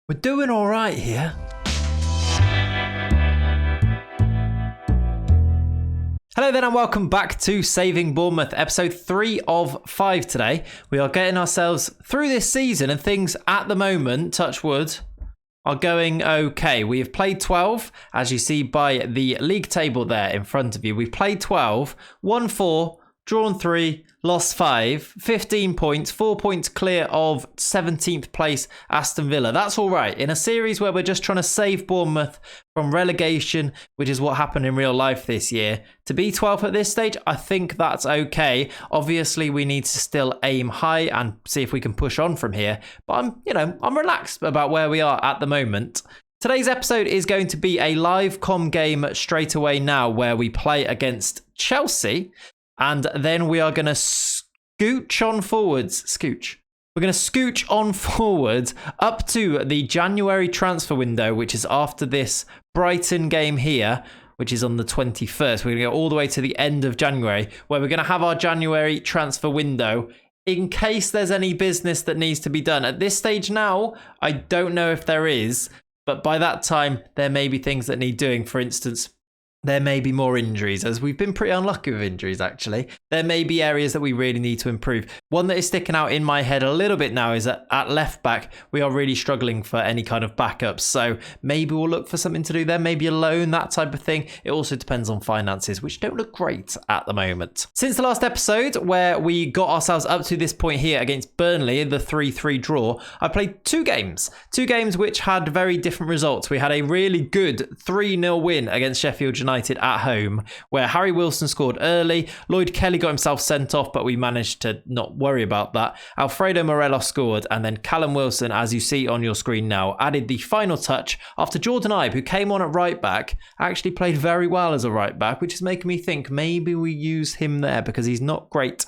We're doing all right here. Hello then and welcome back to Saving Bournemouth, episode 3 of 5 today. We are getting ourselves through this season and things at the moment, touch wood, are going okay. We have played 12, as you see by the league table there in front of you. We've played 12, won 4, drawn 3, lost 5, 15 points, 4 points clear of 17th place Aston Villa. That's all right. In a series where we're just trying to save Bournemouth from relegation, which is what happened in real life this year, to be 12th at this stage, I think that's okay. Obviously, we need to still aim high and see if we can push on from here. But I'm relaxed about where we are at the moment. Today's episode is going to be a live comm game straight away now where we play against Chelsea. And then we are going to scooch on forwards. We're going to scooch on forward up to the January transfer window, which is after this Brighton game here, which is on the 21st. We're going to go all the way to the end of January, where we're going to have our January transfer window in case there's any business that needs to be done. At this stage now, I don't know if there is, but by that time, there may be things that need doing. For instance, there may be more injuries, as we've been pretty unlucky with injuries, actually. There may be areas that we really need to improve. One that is sticking out in my head a little bit now is that at left back, we are really struggling for any kind of backups. So maybe we'll look for something to do there, maybe a loan, that type of thing. It also depends on finances, which don't look great at the moment. Since the last episode, where we got ourselves up to this point here against Burnley, the 3-3 draw, I played two games which had very different results. We had a really good 3-0 win against Sheffield United at home, where Harry Wilson scored early. Lloyd Kelly got himself sent off, but we managed to not worry about that. Alfredo Morelos scored, and then Callum Wilson, as you see on your screen now, added the final touch after Jordan Ibe, who came on at right back, actually played very well as a right back, which is making me think maybe we use him there because he's not great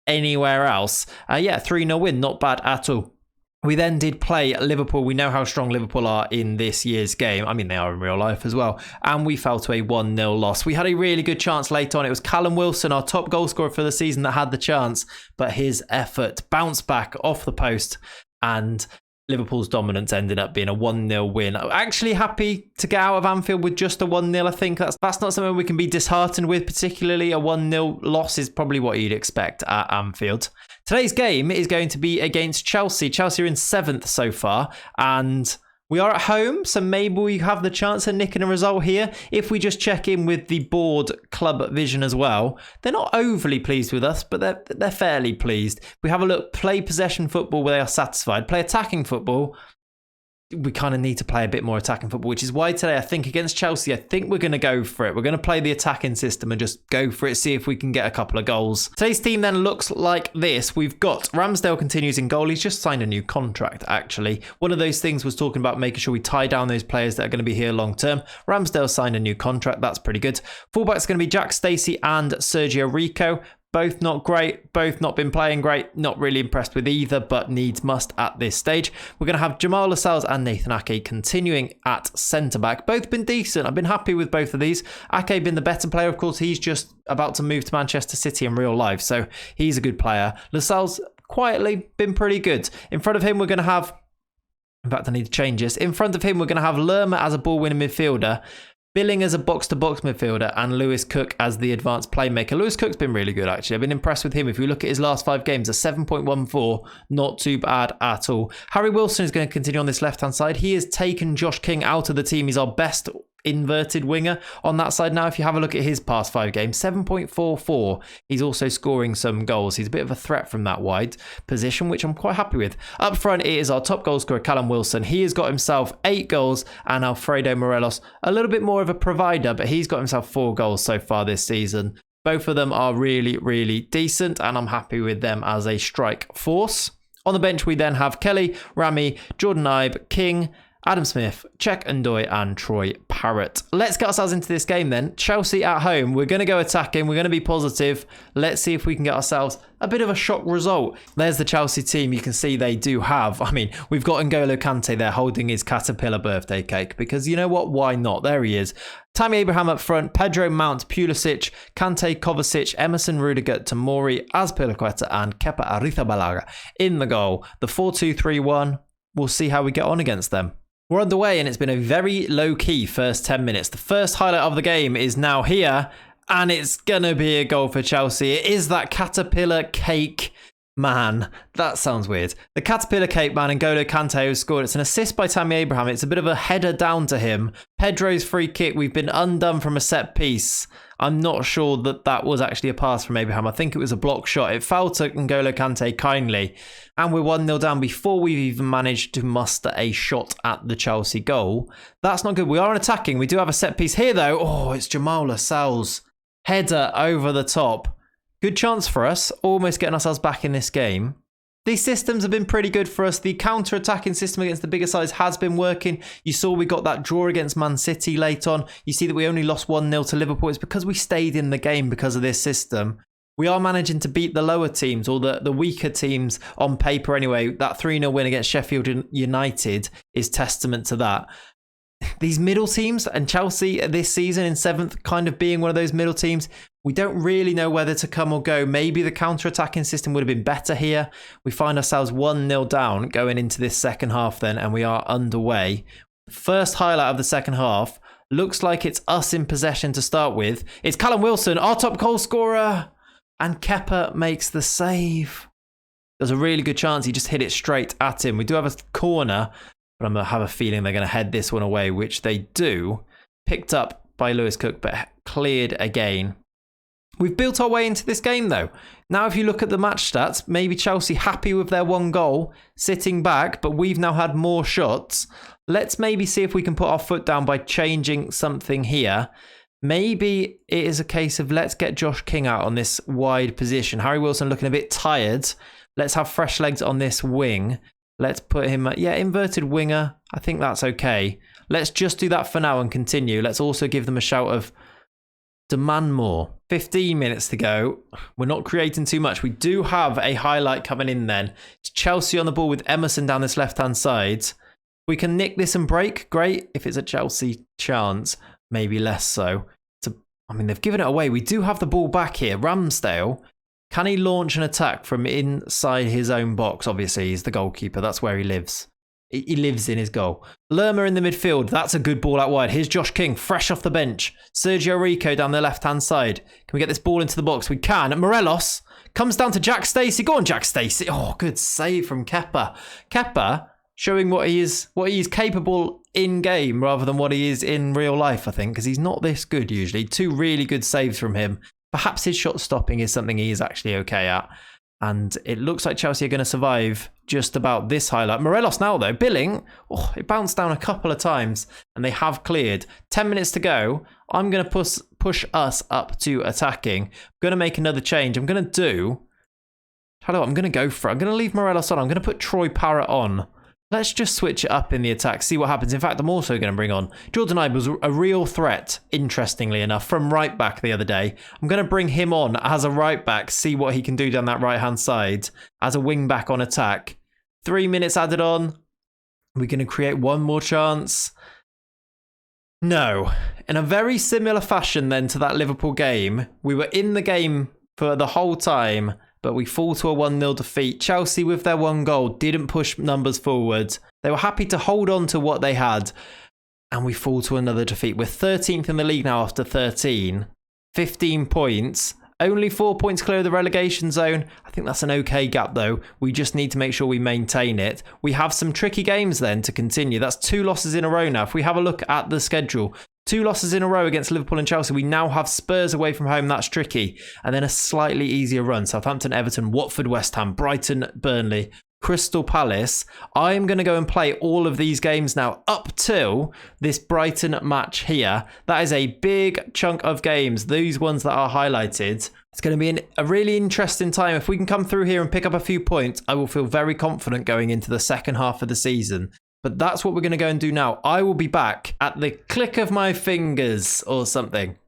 anywhere else. 3-0 win, not bad at all. We then did play Liverpool. We know how strong Liverpool are in this year's game. I mean, they are in real life as well. And we fell to a 1-0 loss. We had a really good chance late on. It was Callum Wilson, our top goal scorer for the season, that had the chance. But his effort bounced back off the post. And Liverpool's dominance ended up being a 1-0 win. I'm actually happy to get out of Anfield with just a 1-0. I think that's not something we can be disheartened with, particularly a 1-0 loss is probably what you'd expect at Anfield. Today's game is going to be against Chelsea. Chelsea are in 7th so far, and we are at home, so maybe we have the chance of nicking a result here. If we just check in with the board club vision as well, they're not overly pleased with us, but they're fairly pleased. If we have a look, play possession football where they are satisfied. Play attacking football, we kind of need to play a bit more attacking football, which is why today I think against Chelsea, I think we're going to go for it. We're going to play the attacking system and just go for it, see if we can get a couple of goals. Today's team then looks like this. We've got Ramsdale continues in goal. He's just signed a new contract, actually. One of those things was talking about making sure we tie down those players that are going to be here long term. Ramsdale signed a new contract. That's pretty good. Fullback's going to be Jack Stacey and Sergio Rico. Both not great, both not been playing great, not really impressed with either, but needs must at this stage. We're going to have Jamal Lascelles and Nathan Ake continuing at centre-back. Both been decent. I've been happy with both of these. Ake been the better player, of course. He's just about to move to Manchester City in real life, so he's a good player. Lascelles, quietly, been pretty good. In front of him, we're going to have... In fact, I need to change this. In front of him, we're going to have Lerma as a ball-winning midfielder, Billing as a box-to-box midfielder, and Lewis Cook as the advanced playmaker. Lewis Cook's been really good, actually. I've been impressed with him. If you look at his last 5 games, a 7.14, not too bad at all. Harry Wilson is going to continue on this left-hand side. He has taken Josh King out of the team. He's our best inverted winger on that side now. If you have a look at his past 5 games, 7.44. He's also scoring some goals. He's a bit of a threat from that wide position, which I'm quite happy with. Up front, it is our top goal scorer, Callum Wilson. He has got himself 8 goals, and Alfredo Morelos, a little bit more of a provider, but he's got himself 4 goals so far this season. Both of them are really, really decent, and I'm happy with them as a strike force. On the bench, we then have Kelly, Rami, Jordan Ibe, King, Adam Smith, Czech Ndoye and Troy Parrott. Let's get ourselves into this game then. Chelsea at home. We're going to go attacking. We're going to be positive. Let's see if we can get ourselves a bit of a shock result. There's the Chelsea team. You can see they do have, we've got N'Golo Kante there holding his caterpillar birthday cake because you know what? Why not? There he is. Tammy Abraham up front, Pedro Mount, Pulisic, Kante, Kovacic, Emerson, Rudiger, Tomori, Azpilicueta and Kepa Arrizabalaga in the goal. The 4-2-3-1. we'll see how we get on against them. We're underway and it's been a very low-key first 10 minutes. The first highlight of the game is now here and it's going to be a goal for Chelsea. It is that caterpillar cake man. That sounds weird. The caterpillar cake man and N'Golo Kante who scored. It's an assist by Tammy Abraham. It's a bit of a header down to him. Pedro's free kick. We've been undone from a set piece. I'm not sure that that was actually a pass from Abraham. I think it was a block shot. It fell to N'Golo Kante kindly. And we're 1-0 down before we've even managed to muster a shot at the Chelsea goal. That's not good. We are attacking. We do have a set piece here though. Oh, it's Jamal Lascelles. Header over the top. Good chance for us. Almost getting ourselves back in this game. These systems have been pretty good for us. The counter-attacking system against the bigger sides has been working. You saw we got that draw against Man City late on. You see that we only lost 1-0 to Liverpool. It's because we stayed in the game because of this system. We are managing to beat the lower teams or the weaker teams on paper anyway. That 3-0 win against Sheffield United is testament to that. These middle teams and Chelsea this season in 7th kind of being one of those middle teams, we don't really know whether to come or go. Maybe the counter-attacking system would have been better here. We find ourselves 1-0 down going into this second half then, and we are underway. First highlight of the second half. Looks like it's us in possession to start with. It's Callum Wilson, our top goal scorer. And Kepa makes the save. There's a really good chance he just hit it straight at him. We do have a corner, but I'm going to have a feeling they're going to head this one away, which they do. Picked up by Lewis Cook, but cleared again. We've built our way into this game, though. Now, if you look at the match stats, maybe Chelsea happy with their one goal, sitting back, but we've now had more shots. Let's maybe see if we can put our foot down by changing something here. Maybe it is a case of let's get Josh King out on this wide position. Harry Wilson looking a bit tired. Let's have fresh legs on this wing. Let's put him, inverted winger. I think that's okay. Let's just do that for now and continue. Let's also give them a shout of demand more. 15 minutes to go. We're not creating too much. We do have a highlight coming in then. It's Chelsea on the ball with Emerson down this left-hand side. We can nick this and break. Great. If it's a Chelsea chance, maybe less so. They've given it away. We do have the ball back here. Ramsdale. Can he launch an attack from inside his own box? Obviously, he's the goalkeeper. That's where he lives. He lives in his goal. Lerma in the midfield. That's a good ball out wide. Here's Josh King, fresh off the bench. Sergio Rico down the left-hand side. Can we get this ball into the box? We can. Morelos comes down to Jack Stacey. Go on, Jack Stacey. Oh, good save from Kepa. Kepa showing what he is capable in game rather than what he is in real life, I think, because he's not this good usually. 2 really good saves from him. Perhaps his shot stopping is something he is actually okay at. And it looks like Chelsea are going to survive just about this highlight. Morelos now, though. Billing. Oh, it bounced down a couple of times. And they have cleared. 10 minutes to go. I'm going to push us up to attacking. I'm going to make another change. I'm going to go for it. I'm going to leave Morelos on. I'm going to put Troy Parrott on. Let's just switch it up in the attack, see what happens. In fact, I'm also going to bring on Jordan Ibe was a real threat, interestingly enough, from right back the other day. I'm going to bring him on as a right back, see what he can do down that right-hand side as a wing back on attack. 3 minutes added on. We're going to create one more chance. No. In a very similar fashion then to that Liverpool game, we were in the game for the whole time, but we fall to a 1-0 defeat. Chelsea, with their one goal, didn't push numbers forward. They were happy to hold on to what they had, and we fall to another defeat. We're 13th in the league now after 13. 15 points. Only 4 points clear of the relegation zone. I think that's an okay gap, though. We just need to make sure we maintain it. We have some tricky games then to continue. That's 2 losses in a row now. If we have a look at the schedule, 2 losses in a row against Liverpool and Chelsea. We now have Spurs away from home. That's tricky. And then a slightly easier run. Southampton, Everton, Watford, West Ham, Brighton, Burnley, Crystal Palace. I'm going to go and play all of these games now up till this Brighton match here. That is a big chunk of games. These ones that are highlighted. It's going to be a really interesting time. If we can come through here and pick up a few points, I will feel very confident going into the second half of the season. But that's what we're going to go and do now. I will be back at the click of my fingers or something.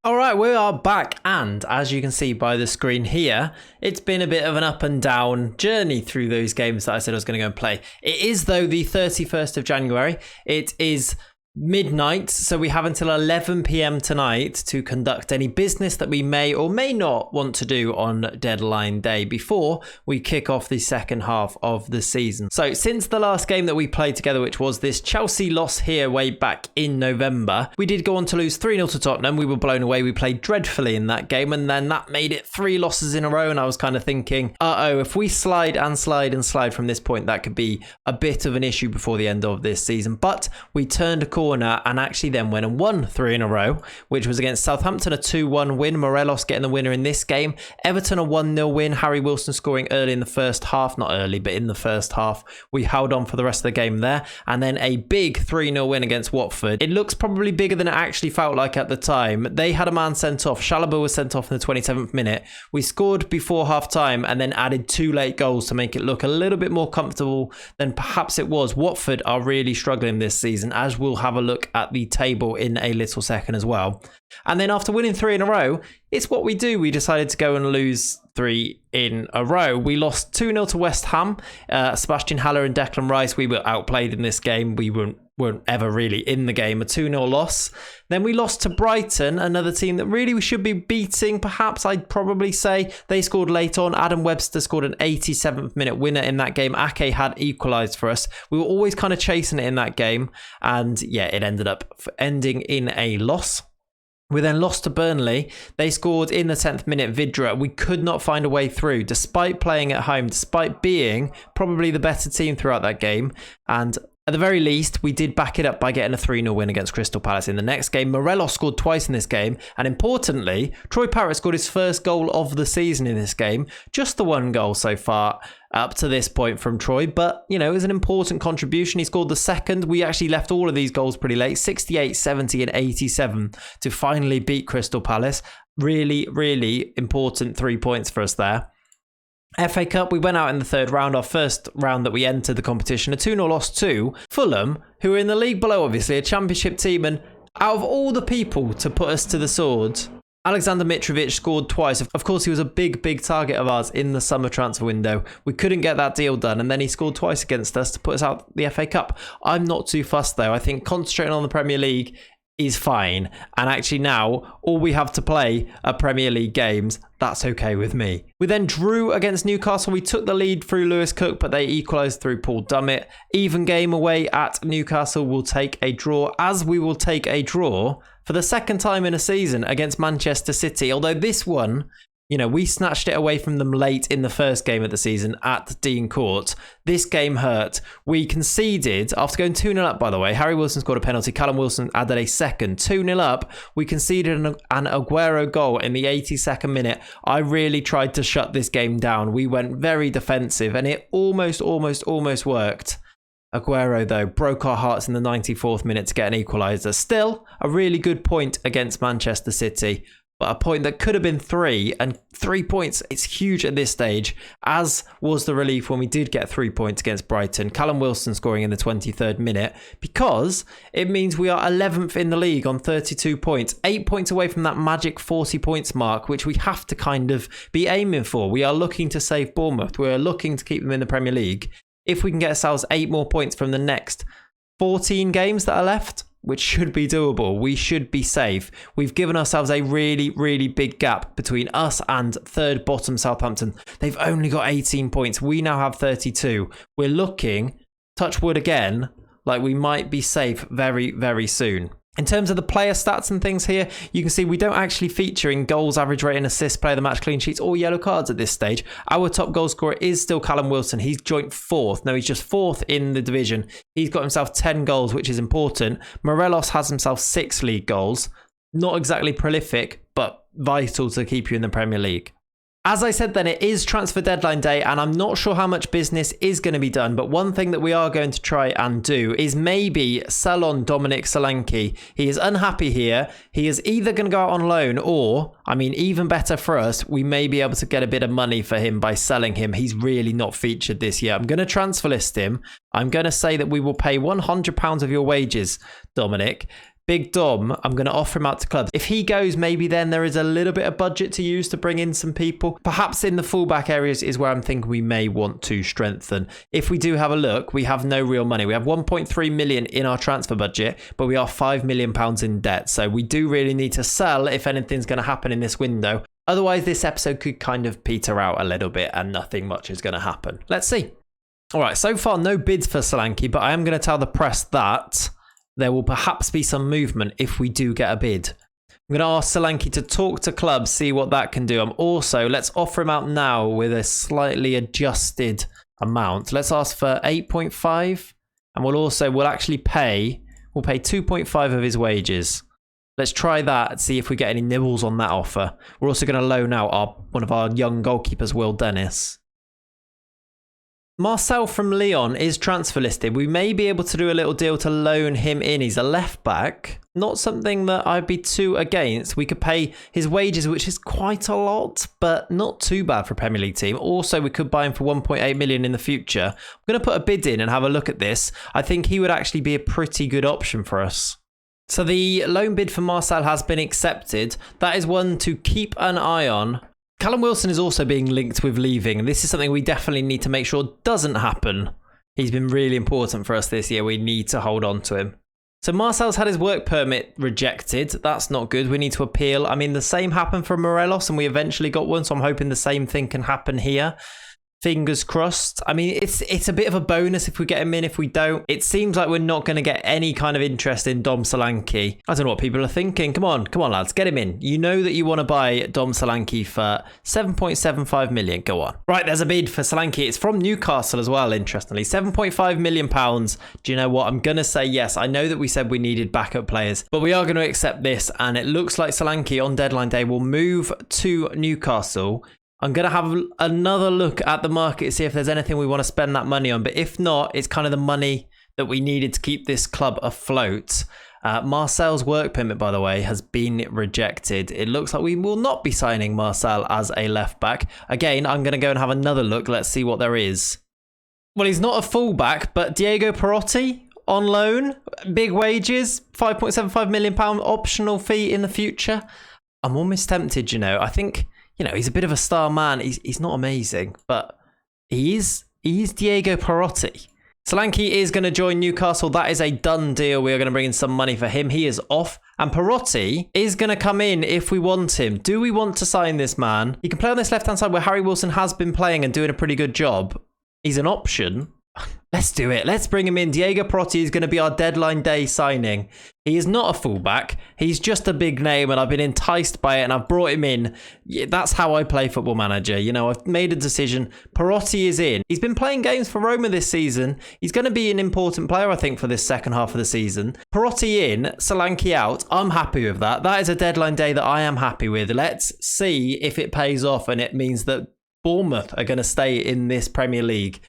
All right, we are back. And as you can see by the screen here, it's been a bit of an up and down journey through those games that I said I was going to go and play. It is, though, the 31st of January. It is midnight, so we have until 11 p.m. tonight to conduct any business that we may or may not want to do on deadline day before we kick off the second half of the season. So since the last game that we played together, which was this Chelsea loss here way back in November, we did go on to lose 3-0 to Tottenham. We were blown away. We played dreadfully in that game, and then that made it 3 losses in a row, and I was kind of thinking, if we slide from this point, that could be a bit of an issue before the end of this season. But we turned a corner and actually then went and won 3 in a row, which was against Southampton, a 2-1 win. Morelos getting the winner in this game. Everton, a 1-0 win. Harry Wilson scoring early in the first half. Not early, but in the first half. We held on for the rest of the game there. And then a big 3-0 win against Watford. It looks probably bigger than it actually felt like at the time. They had a man sent off. Chalobah was sent off in the 27th minute. We scored before half time and then added 2 late goals to make it look a little bit more comfortable than perhaps it was. Watford are really struggling this season, as we'll have a look at the table in a little second as well. And then after winning 3 in a row, it's what we do. We decided to go and lose 3 in a row. We lost 2-0 to West Ham. Sebastian Haller and Declan Rice, we were outplayed in this game. We weren't ever really in the game. A 2-0 loss. Then we lost to Brighton, another team that really we should be beating, perhaps I'd probably say. They scored late on. Adam Webster scored an 87th minute winner in that game. Ake had equalised for us. We were always kind of chasing it in that game. And yeah, it ended up ending in a loss. We then lost to Burnley. They scored in the 10th minute. Vidra. We could not find a way through, despite playing at home, despite being probably the better team throughout that game. And at the very least, we did back it up by getting a 3-0 win against Crystal Palace in the next game. Morelos scored twice in this game. And importantly, Troy Parrott scored his first goal of the season in this game. Just the 1 goal so far up to this point from Troy. But, you know, it was an important contribution. He scored the second. We actually left all of these goals pretty late. 68, 70 and 87 to finally beat Crystal Palace. Really, really important 3 points for us there. FA Cup, we went out in the third round, our first round that we entered the competition. A 2-0 loss to Fulham, who are in the league below, obviously, a championship team. And out of all the people to put us to the sword, Alexander Mitrovic scored twice. Of course, he was a big target of ours in the summer transfer window. We couldn't get that deal done, and then he scored twice against us to put us out the FA Cup. I'm not too fussed, though. I think concentrating on the Premier League is fine. And actually now, all we have to play are Premier League games. That's okay with me. We then drew against Newcastle. We took the lead through Lewis Cook, but they equalised through Paul Dummett. Even game away at Newcastle. Will take a draw, as we will take a draw for the second time in a season against Manchester City. Although this one, you know, we snatched it away from them late in the first game of the season at Dean Court. This game hurt. We conceded, after going 2-0 up, by the way. Harry Wilson scored a penalty. Callum Wilson added a second. 2-0 up. We conceded an Aguero goal in the 82nd minute. I really tried to shut this game down. We went very defensive, and it almost worked. Aguero, though, broke our hearts in the 94th minute to get an equaliser. Still, a really good point against Manchester City. But a point that could have been 3, and 3 points, it's huge at this stage, as was the relief when we did get 3 points against Brighton. Callum Wilson scoring in the 23rd minute, because it means we are 11th in the league on 32 points, 8 points away from that magic 40 points mark, which we have to kind of be aiming for. We are looking to save Bournemouth. We are looking to keep them in the Premier League. If we can get ourselves 8 more points from the next 14 games that are left, which should be doable, we should be safe. We've given ourselves a really big gap between us and third bottom Southampton. They've only got 18 points. We now have 32. We're looking, touch wood again, like we might be safe very soon. In terms of the player stats and things here, you can see we don't actually feature in goals, average rating, assists, player of the match, clean sheets, or yellow cards at this stage. Our top goal scorer is still Callum Wilson. He's joint 4th. No, he's just 4th in the division. He's got himself 10 goals, which is important. Morelos has himself 6 league goals. Not exactly prolific, but vital to keep you in the Premier League. As I said then, it is transfer deadline day, and I'm not sure how much business is going to be done, but one thing that we are going to try and do is maybe sell on Dominic Solanke. He is unhappy here. He is either going to go out on loan, or, I mean, even better for us, we may be able to get a bit of money for him by selling him. He's really not featured this year. I'm going to transfer list him. I'm going to say that we will pay £100 of your wages, Dominic, Big Dom, I'm going to offer him out to clubs. If he goes, maybe then there is a little bit of budget to use to bring in some people. Perhaps in the fullback areas is where I'm thinking we may want to strengthen. If we do have a look, we have no real money. We have 1.3 million in our transfer budget, but we are £5 million in debt. So we do really need to sell if anything's going to happen in this window. Otherwise, this episode could kind of peter out a little bit and nothing much is going to happen. Let's see. All right, so far no bids for Solanke, but I am going to tell the press that there will perhaps be some movement if we do get a bid. I'm going to ask Solanke to talk to clubs, see what that can do. Let's offer him out now with a slightly adjusted amount. Let's ask for 8.5, and we'll actually pay 2.5 of his wages. Let's try that and see if we get any nibbles on that offer. We're also going to loan out one of our young goalkeepers, Will Dennis. Marcel from Lyon is transfer listed. We may be able to do a little deal to loan him in. He's a left back. Not something that I'd be too against. We could pay his wages, which is quite a lot, but not too bad for a Premier League team. Also, we could buy him for 1.8 million in the future. I'm going to put a bid in and have a look at this. I think he would actually be a pretty good option for us. So the loan bid for Marcel has been accepted. That is one to keep an eye on. Callum Wilson is also being linked with leaving, and this is something we definitely need to make sure doesn't happen. He's been really important for us this year. We need to hold on to him. So Marcel's had his work permit rejected. That's not good. We need to appeal. I mean, the same happened for Morelos, and we eventually got one, so I'm hoping the same thing can happen here. Fingers crossed. I mean, it's a bit of a bonus if we get him in. If we don't, it seems like we're not going to get any kind of interest in Dom Solanke. I don't know what people are thinking. Come on, lads, get him in. You know that you want to buy Dom Solanke for 7.75 million. Go on. Right, there's a bid for Solanke. It's from Newcastle as well, interestingly. £7.5 million. Do you know what? I'm going to say yes. I know that we said we needed backup players, but we are going to accept this. And it looks like Solanke on deadline day will move to Newcastle. I'm going to have another look at the market, see if there's anything we want to spend that money on. But if not, it's kind of the money that we needed to keep this club afloat. Marcel's work permit, by the way, has been rejected. It looks like we will not be signing Marcel as a left back. Again, I'm going to go and have another look. Let's see what there is. Well, he's not a fullback, but Diego Perotti on loan, big wages, £5.75 million optional fee in the future. I'm almost tempted, I think... he's a bit of a star man. He's not amazing, but he's Diego Perotti. Solanke is going to join Newcastle. That is a done deal. We are going to bring in some money for him. He is off. And Perotti is going to come in if we want him. Do we want to sign this man? He can play on this left-hand side where Harry Wilson has been playing and doing a pretty good job. He's an option. Let's do it. Let's bring him in. Diego Perotti is going to be our deadline day signing. He is not a fullback. He's just a big name, and I've been enticed by it, and I've brought him in. That's how I play Football Manager. I've made a decision. Perotti is in. He's been playing games for Roma this season. He's going to be an important player, I think, for this second half of the season. Perotti in, Solanke out. I'm happy with that. That is a deadline day that I am happy with. Let's see if it pays off, and it means that Bournemouth are going to stay in this Premier League.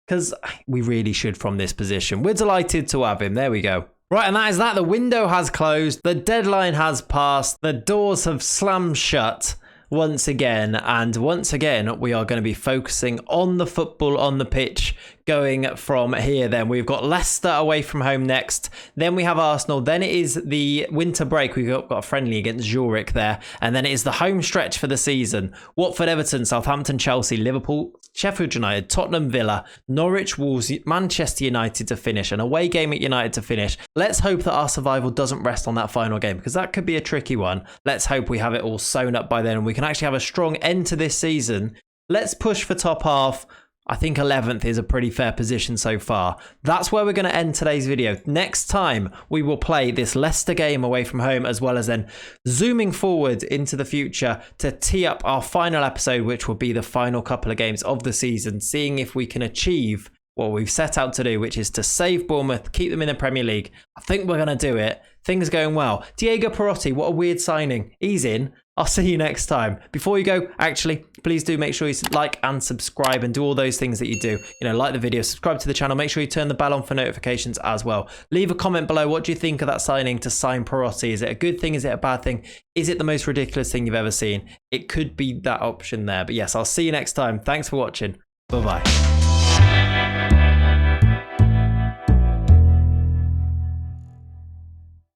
Because we really should from this position. We're delighted to have him. There we go. Right, and that is that. The window has closed. The deadline has passed. The doors have slammed shut once again. And once again, we are going to be focusing on the football on the pitch going from here. Then we've got Leicester away from home next. Then we have Arsenal. Then it is the winter break. We've got a friendly against Zurich there. And then it is the home stretch for the season. Watford, Everton, Southampton, Chelsea, Liverpool, Sheffield United, Tottenham, Villa, Norwich, Wolves, Manchester United to finish. An away game at United to finish. Let's hope that our survival doesn't rest on that final game, because that could be a tricky one. Let's hope we have it all sewn up by then and we can actually have a strong end to this season. Let's push for top half. I think 11th is a pretty fair position so far. That's where we're going to end today's video. Next time, we will play this Leicester game away from home, as well as then zooming forward into the future to tee up our final episode, which will be the final couple of games of the season, seeing if we can achieve what we've set out to do, which is to save Bournemouth, keep them in the Premier League. I think we're going to do it. Things are going well. Diego Perotti, what a weird signing. He's in. I'll see you next time. Before you go, actually, please do make sure you like and subscribe and do all those things that you do. Like the video, subscribe to the channel, make sure you turn the bell on for notifications as well. Leave a comment below. What do you think of that signing to sign Perotti? Is it a good thing? Is it a bad thing? Is it the most ridiculous thing you've ever seen? It could be that option there. But yes, I'll see you next time. Thanks for watching. Bye-bye.